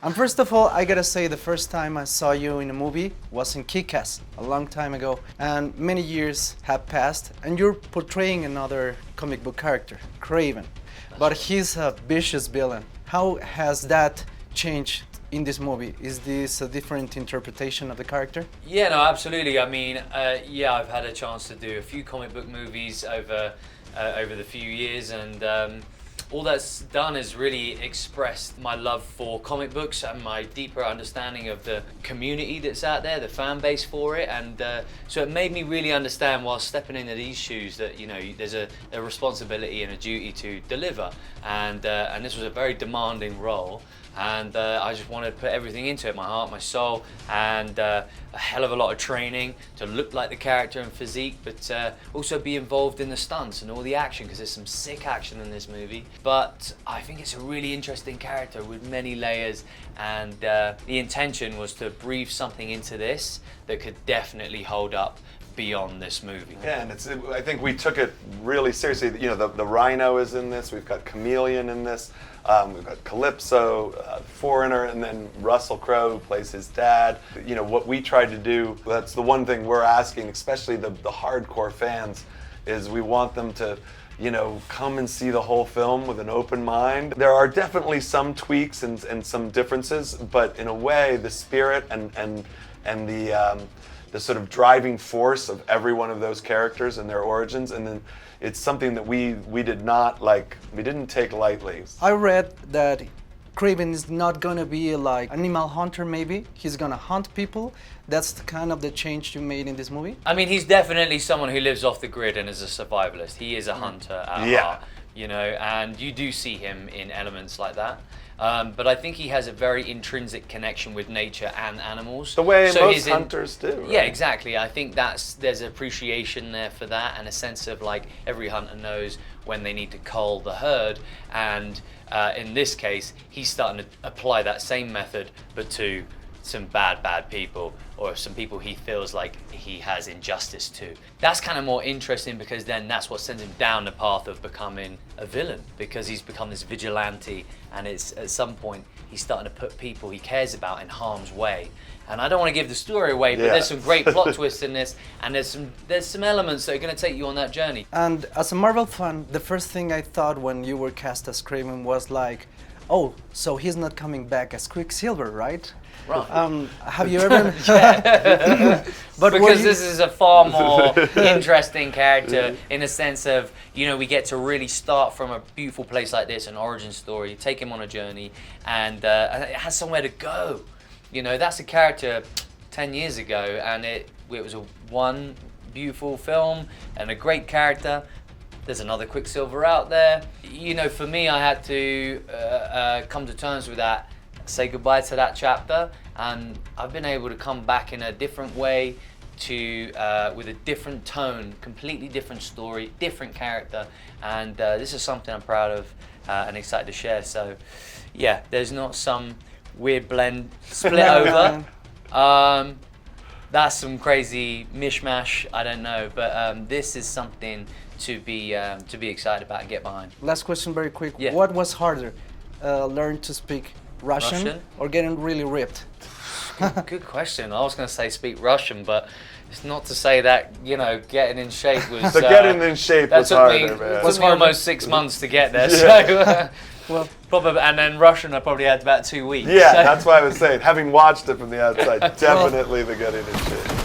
And first of all, I gotta say the first time I saw you in a movie was in Kick-Ass, a long time ago. And many years have passed, and you're portraying another comic book character, Kraven. But he's a vicious villain. How has that changed in this movie? Is this a different interpretation of the character? Yeah, no, absolutely. I mean, yeah, I've had a chance to do a few comic book movies over the few years, and all that's done is really expressed my love for comic books and my deeper understanding of the community that's out there, the fan base for it, and so it made me really understand while stepping into these shoes that, you know, there's a responsibility and a duty to deliver, and this was a very demanding role. And I just wanted to put everything into it, my heart, my soul, and a hell of a lot of training to look like the character and physique, but also be involved in the stunts and all the action, because there's some sick action in this movie. But I think it's a really interesting character with many layers, and the intention was to breathe something into this that could definitely hold up beyond this movie. Yeah, and I think we took it really seriously. You know, the Rhino is in this, we've got Chameleon in this, we've got Calypso, Foreigner, and then Russell Crowe, who plays his dad. You know, what we tried to do, that's the one thing we're asking, especially the hardcore fans, is we want them to, you know, come and see the whole film with an open mind. There are definitely some tweaks and some differences, but in a way, the spirit and the sort of driving force of every one of those characters and their origins, and then it's something that we didn't take lightly. I read that Kraven is not gonna be like animal hunter, maybe. He's gonna hunt people. That's the kind of the change you made in this movie? I mean, he's definitely someone who lives off the grid and is a survivalist. He is a hunter at heart, you know, and you do see him in elements like that. But I think he has a very intrinsic connection with nature and animals. The way most hunters do. Right? Yeah, exactly. I think there's appreciation there for that, and a sense of, like, every hunter knows when they need to cull the herd, and in this case, he's starting to apply that same method, but to some bad people, or some people he feels like he has injustice to. That's kind of more interesting, because then that's what sends him down the path of becoming a villain, because he's become this vigilante, and it's at some point he's starting to put people he cares about in harm's way. And I don't want to give the story away, but there's some great plot twists in this, and there's some elements that are going to take you on that journey. And as a Marvel fan, the first thing I thought when you were cast as Kraven was like, oh, so he's not coming back as Quicksilver, right? Right. Have you ever? But because this is a far more interesting character, in a sense of, you know, we get to really start from a beautiful place like this, an origin story, take him on a journey, and it has somewhere to go. You know, that's a character 10 years ago, and it was one beautiful film and a great character. There's another Quicksilver out there. You know, for me, I had to come to terms with that, say goodbye to that chapter, and I've been able to come back in a different way, with a different tone, completely different story, different character, and this is something I'm proud of and excited to share. So, yeah, there's not some weird blend split over. That's some crazy mishmash, I don't know, but this is something to be excited about and get behind. Last question, very quick. Yeah. What was harder, learn to speak Russian or getting really ripped? Good question. I was going to say speak Russian, but it's not to say that, you know, getting in shape was. The getting in shape was harder, man. It took me almost 6 months to get there. So, well, probably, and then Russian I probably had about 2 weeks. Yeah, that's why I was saying, having watched it from the outside, definitely the getting in shape.